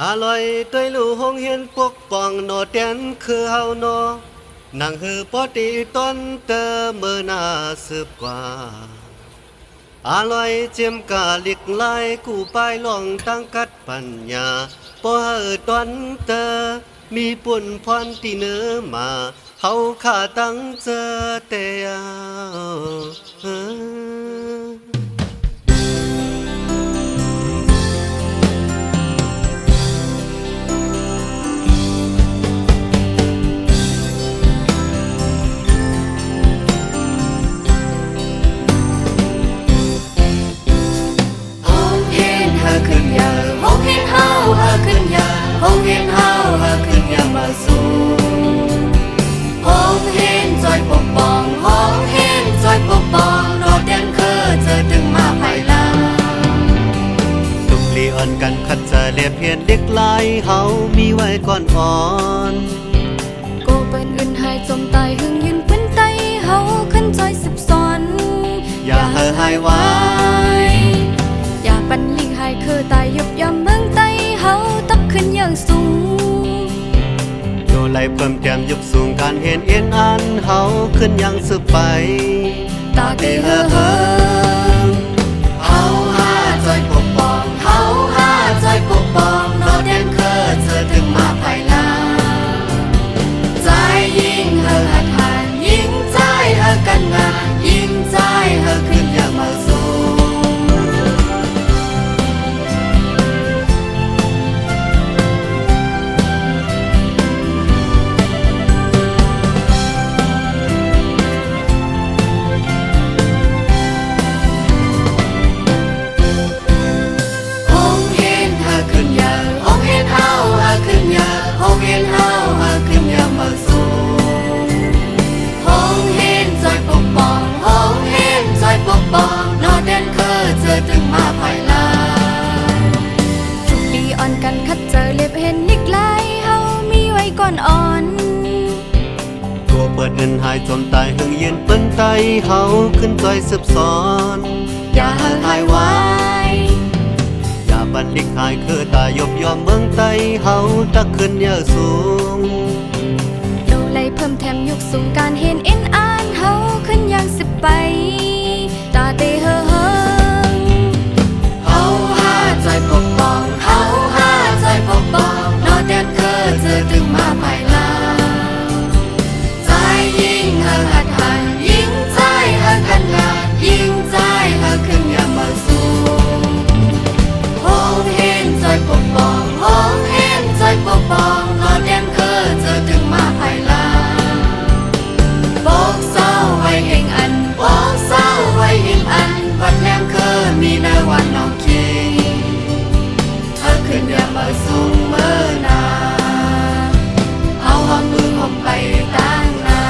อร่อยด้วยลูกหงเฮียนปกป้องโนเตียนคือเฮาโนนังฮือปอตีต้นเตอเมื่อนาสืบกว่าอร่อยเจียมกาลิกไลกูไปลองตั้งกัดปัญญาปอเฮอต้นเตอมีปุ่นพรที่เนื้อมาเฮาข้าตั้งเจอเตีย ขึ้นยาหงเห็นเฮาเฮาขึ้นยาหงเห็นเฮาเฮาขึ้นยามาสู่หงเห็นจอยปกป้องหงเห็นจอยปกป้องโนเตียนเคยเจอถึงมาภายหลังตุกลีอ่อนกันขัดจะเลียบเพียนเล็กลายเฮามีไว้ก่อนอ่อนโกเปิ้นอื่นหายจมตายหึงยืนเปิ้นไตเฮาขึ้นจอยสิบซ้อนอย่าเฮอหายไว้อย่าปันลิงหายคือตายยุบยำเมืองไตเฮาตักขึ้นอย่างสูงโดไลเพิ่มแต้มยุบสูงการเห็นเอ็นอันเฮาขึ้นยังสืบไปตาเตเฮอเฮอเฮาหาจอยปกป้องเฮาหาจอยปกป้องโนเตียนเคยเจอถึงมาภายหลังใจยิ่งเฮอหัดหันยิ่งใจเฮอกันงานยิ่งใจเฮอขึ้นอย่างมาสูถึงมาภายหลังทุกดีอ่อนกันคัดเจอเล็บเห็นนิกลายเฮามีไว้ก่อนอ่อนตัวเปิดเงินหายจมตายหึงเย็นเปิ้นไตเฮาขึ้นจอยสืบสอนอย่าเฮอหายไว้อย่าบันลิกหายคือตายยบยอมเมืองไตเฮาตักขึ้นเยอะสูงดูไลเพิ่มแถมยุคสูงการเห็นเอ็นอ่านเฮาขึ้นอย่างสิบไปตาเตเฮอเฮอใจปกป้องเฮาหาใจปกป้องโนเตียนเคยเจอถึงมาภายหลังใจยิ่งเฮอหัดหันยิ่งใจเฮอกันงานยิ่งใจเฮอขึ้นอย่างมาสูงหงเห็นใจปกป้องหงเห็นใจปกป้องโนเตียนเคยเจอถึงมาภายหลังปกเศร้าไว้เฮงอันปกเศร้าไว้เฮงอันวันแรงเคยมีในวันน้องคิงขึ้นยามมาสูงเมื่อนาเฮาหอมมือหอมไปตั้งนา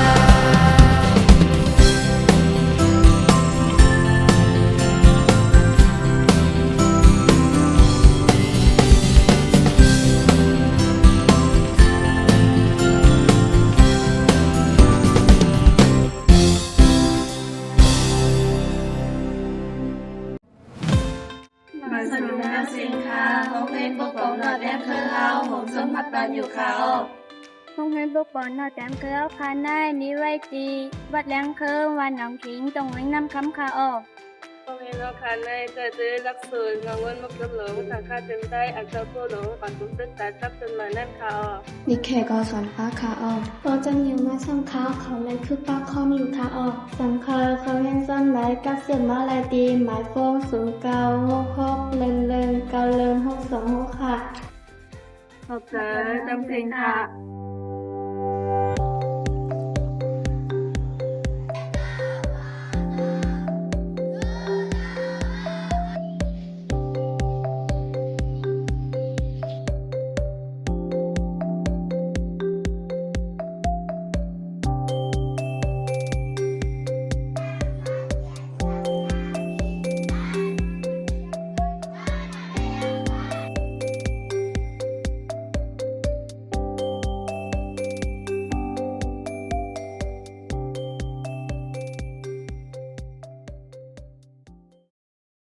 มาสนุกนะสินค้าของเพลงปกป้องนอดแดนคือเฮาผมสมพัดตอนอยู่เขาห้องเรียนปกป้องนอแต้มเคยเอาคาหน้านี้ไว้จีวัดแหลงเคยวันหนองขิงตรงวิ่งน้ำคำคาออกห้องเรียนเราคาในเกิดซื้อรักสูนกังวลมุกจำหลงสังฆาจนได้อักษรโปหลงก่อนตุ้มตึกตาทับจนมานั่นคาออกนิเคกอสอนฟ้าขาออกโตจันยิวมาช่างค้าเขาเลยคือป้าคอมอยู่ขาออกสังเคยเขาเห็นซ้ำไหลกักเสียมาลายตีหมายโฟง0966เลิง9เลิง62 6ค่ะขอบใจจำเพลงค่ะ